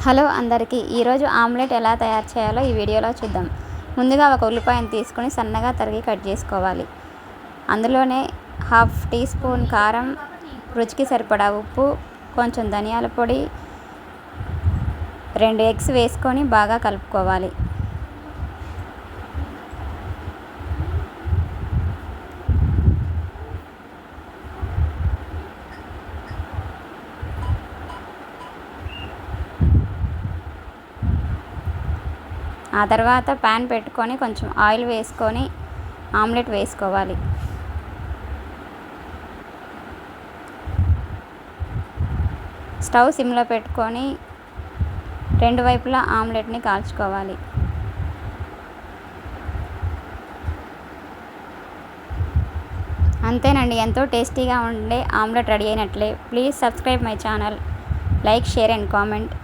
Hello అందరికీ ఈరోజు omelette ఎలా తయారు చేయాలో ఈ వీడియోలో చూద్దాం. ముందుగా ఒక ఉల్లిపాయను తీసుకొని సన్నగా తరిగి కట్ చేసుకోవాలి. అందులోనే హాఫ్ టీ స్పూన్ కారం, రుచికి సరిపడా ఉప్పు, కొంచెం ధనియాల పొడి, 2 ఎగ్స్ వేసుకొని బాగా కలుపుకోవాలి. ఆ తర్వాత ప్యాన్ పెట్టుకొని కొంచెం ఆయిల్ వేసుకొని ఆమ్లెట్ వేసుకోవాలి. స్టవ్ సిమ్లో పెట్టుకొని 2 వైపులా ఆమ్లెట్ని కాల్చుకోవాలి. అంతేనండి, ఎంతో టేస్టీగా ఉండే ఆమ్లెట్ రెడీ అయినట్లే. Please subscribe my channel, like, share and comment.